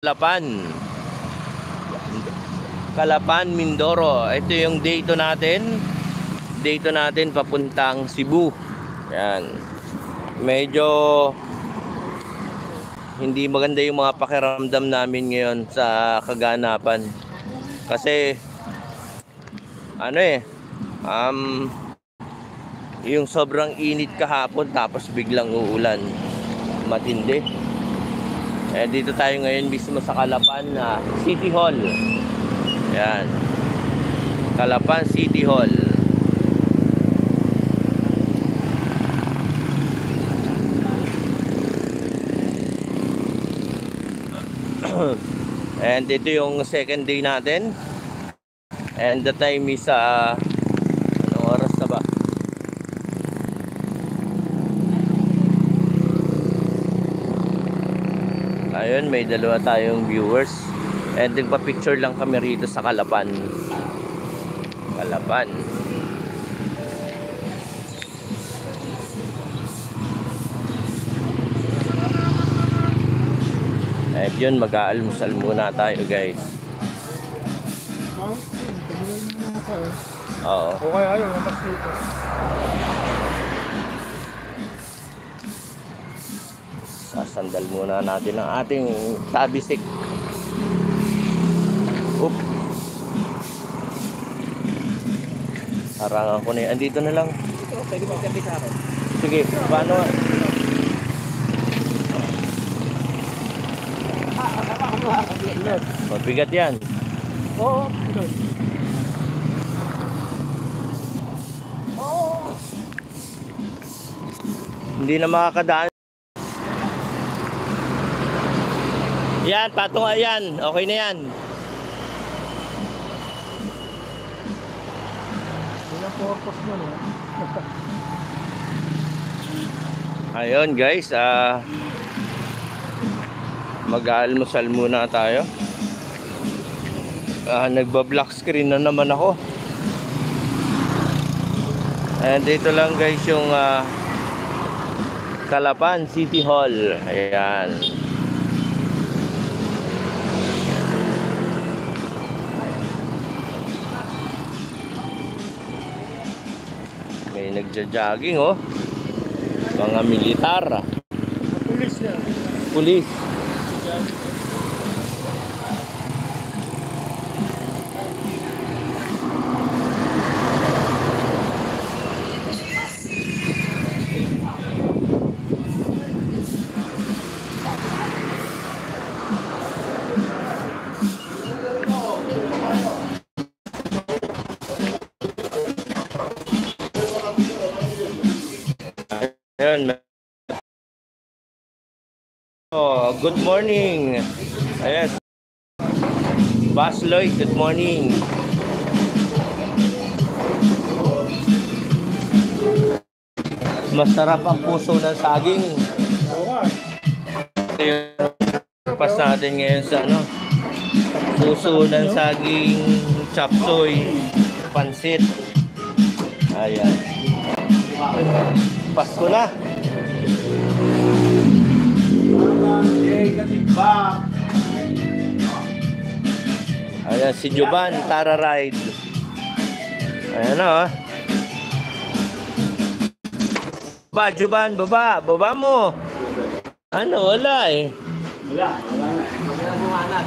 Calapan, Mindoro. Ito yung date natin. Date natin papuntang Cebu. Yan. Medyo hindi maganda yung mga pakiramdam namin ngayon sa kaganapan. Kasi yung sobrang init kahapon tapos biglang uulan. Matindi. Dito tayo ngayon mismo sa Calapan City Hall. Yan. Calapan City Hall. And ito yung second day natin. And the time is anong oras na ba? Ayun, may dalawa tayong viewers. And nagpa-picture lang kami rito sa Calapan. Calapan. At yun, mag-aalmusal muna tayo guys. Oo. Okay, ayaw. Napas dito. Sasandal muna natin ang ating tabisik. Oop. Harangan ko na yun. Andito na lang. Pwede mo gabi sa akin. Sige, paano? Mabigat yan. Oo. Hindi na makakadaan. Yan, patong yan. Okay na yan. Yung purpose mo, no? Ayun guys, mag-aalmusal muna tayo. Nagba-black screen na naman ako. And dito lang guys yung Calapan City Hall. Ayan. May nagja-jogging oh. Mga militar. Pulis yan. Pulis. Ayun. Oh, good morning. Ayan. Boss Lloyd, good morning. Masarap ang puso ng saging. Ito yung pas natin ngayon sa puso ng saging, chop suey, pansit. Ayan. Pasko na. Ayan si Juban, Tara Ride. Ayan na Baba, Juban, baba. Baba mo. Ano, wala eh. Wala bumanat.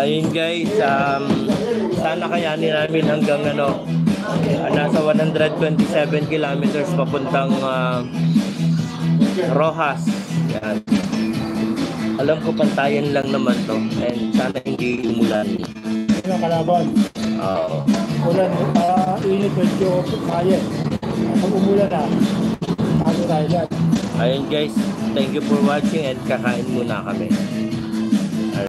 Ayun guys, sana kayanin namin hanggang nasa 127 kilometers papuntang Rojas. Yan. Alam ko pantayan lang naman to and sana hindi umulan. Ano kalaban? Oo. Ulan, init medyo kaya. Pag umulan na, ano tayo dyan? Ayun guys, thank you for watching and kakain muna kami.